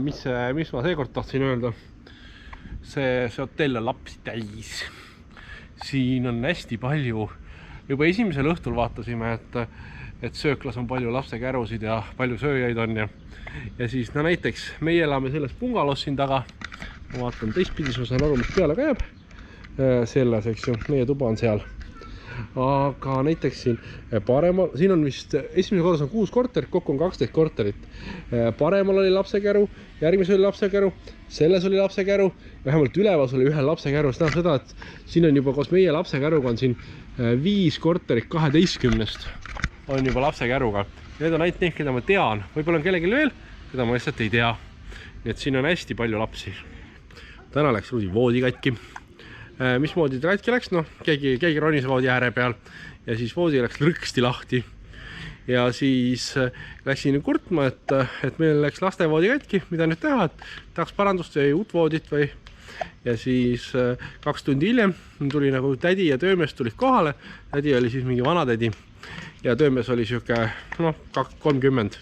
mis ma seekord tahtsin öelda? See hotell on lapsi täis. Siin on hästi palju. Juba esimesel õhtul vaatasime, et sööklas on palju lapsekärusid ja palju sööjaid on. Ja siis näiteks meie elame selles bungalos siin taga. Ma vaatan teistpidi, ma saan aru, mis peale käib. Selles, eks ju, meie tuba on seal. Aga näiteks siin paremal, siin on vist esimese korras on 6 korterit, kokku on 12 korterit. Paremal oli lapsekäru, järgmises oli lapsekäru, selles oli lapsekäru, vähemalt ülevas oli ühe lapsekäru. See tähendab seda, et siin on juba koos meie lapsekäruga on siin 5 korterit 12-st on juba lapsekäruga. Need on ainult need, keda ma tean. Võib-olla on kellelgi veel, keda ma lihtsalt ei tea. Nii et siin on hästi palju lapsi. Täna läks Rudi voodi katki. Mismoodi ta katki läks? No, keegi ronis voodi ääre peal ja siis voodi läks lõksti lahti. Ja siis läksin kurtma, et meil läks lastevoodi katki, mida nüüd teha, et tahaks parandust või uut voodit või. Ja siis 2 tundi hiljem tuli nagu tädi ja töömees tulid kohale. Tädi oli siis mingi vanatädi ja töömees oli siuke 30.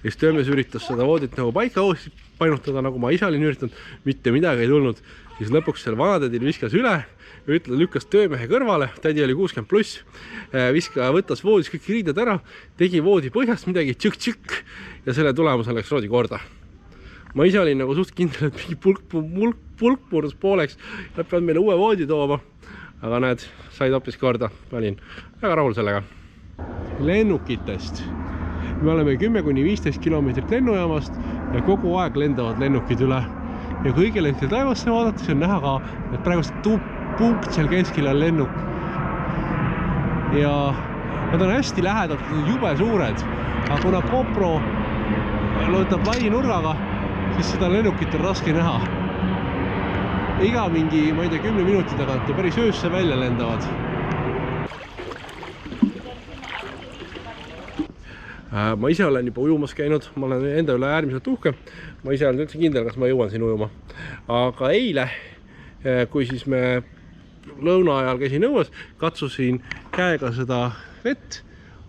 Ja siis töömees üritas seda voodit nagu paika uuesti painutada, nagu ma ise olin üritanud, mitte midagi ei tulnud. Siis lõpuks selle vanatädil viskas üle, lükkas töömehe kõrvale, tädi oli 60+, võttas voodis kõik riided ära, tegi voodi põhjast midagi tšõk-tšõk ja selle tulemusel läks Roodi korda. Ma ise olin nagu suht kindel, et mingi pulk murdus pooleks, nad peavad meile uue voodi tooma, aga näed, said hoopis korda, olin väga rahul sellega. Lennukitest. Me oleme 10–15 kilomeetrit lennujaamast ja kogu aeg lendavad lennukid üle. Ja kõigil hetkel taevasse vaadates on näha ka, et praegu punkt seal keskil on lennuk. Ja nad on hästi lähedalt, jube suured. Aga kuna GoPro võtab lai nurgaga, siis seda lennukit on raske näha. Iga mingi, ma ei tea, 10 minuti tagant ja päris öösse välja lendavad. Ma ise olen juba ujumas käinud, ma olen enda üle äärmiselt uhke. Ma ise olen üldse kindel, kas ma jõuan siin ujuma. Aga eile, kui siis me lõuna ajal käisin õues, katsusin käega seda vett,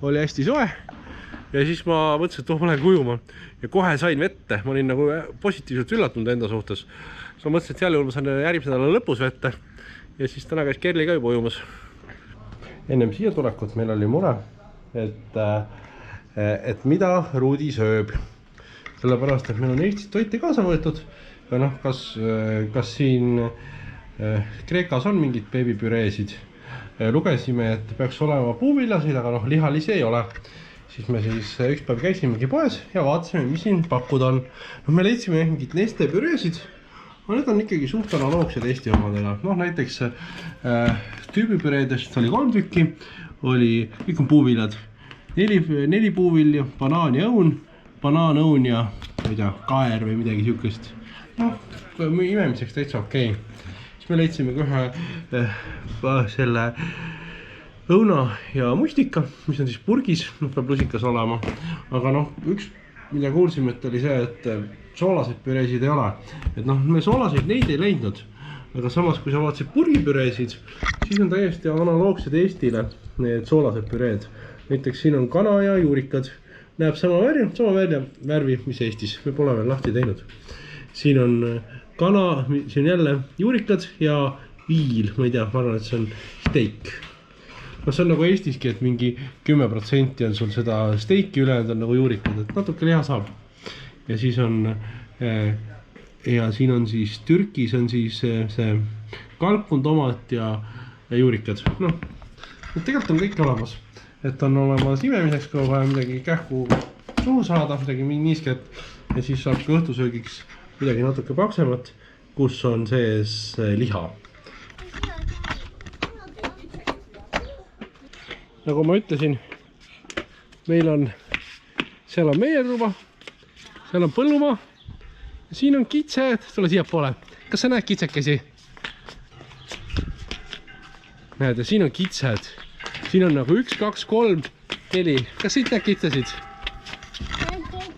oli hästi soe. Ja siis ma mõtlesin, et ma lähen ujuma. Ja kohe sain vette, ma olin nagu positiivselt üllatunud enda suhtes. Siis ma mõtlesin, et seal juhul ma saan järgmise nädala lõpus vette. Ja siis täna käis Kerli ka juba ujumas. Ennem siia tulekut meil oli mure, et mida Rudi sööb. Sellepärast, et meil on Eestis toite kaasa võetud. Ja kas siin Kreekas on mingid beebipüreesid. Lugesime, et peaks olema puuviljasid, aga lihalisi ei ole. Siis me üks päev käisimegi poes ja vaatasime, mis siin pakkuda on. Me leidsime mingid Neste püreesid. Need on ikkagi suht analoogsed Eesti omadega. Näiteks tüübipüreedest oli 3 tükki, kõik on puuviljad. 4 puuvilju, banaanõun ja kaer või midagi siukest. Imemiseks täitsa okei. Siis me leidsime ühe selle õuna ja mustika, mis on siis purgis, peab lusikas olema. Aga üks, mida kuulsime, et oli see, et soolaseid püreesid ei ole. Et me soolaseid neid ei leidnud. Aga samas, kui sa vaatasid purgipüreesid, siis on täiesti analoogsed Eestile need soolased püreed. Näiteks siin on kana ja juurikad. Näeb sama värvi, mis Eestis. Me pole veel lahti teinud. Siin on kana, siin on jälle juurikad ja viil. Ma ei tea, ma arvan, et see on steik. See on nagu Eestiski, et mingi 10% on sul seda steiki ülejäänud on nagu juurikad. Et natuke liha saab. Ja siis on siis Türgis on siis see kalkun, tomat ja juurikad. Tegelikult on kõik olemas. Et on olemas imemiseks, kui vaja midagi kähku suhu saada, midagi niisket. Ja siis saab ka õhtusöögiks midagi natuke paksemat, kus on sees liha. Nagu ma ütlesin, seal on meie tuba, seal on põllumaa ja siin on kitsed, tule siia poole. Kas sa näed kitsekesi? Näed, ja siin on kitsed. Siin on nagu 1, 2, 3, 4. Kas siit näed kitsesid?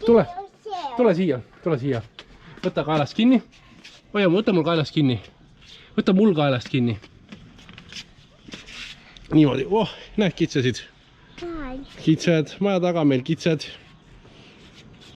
Tule siia. Võta kaelast kinni. Võta mul kaelast kinni. Võta mul kaelast kinni. Niimoodi. Näed kitsesid. Kitsed. Maja taga meil kitsed.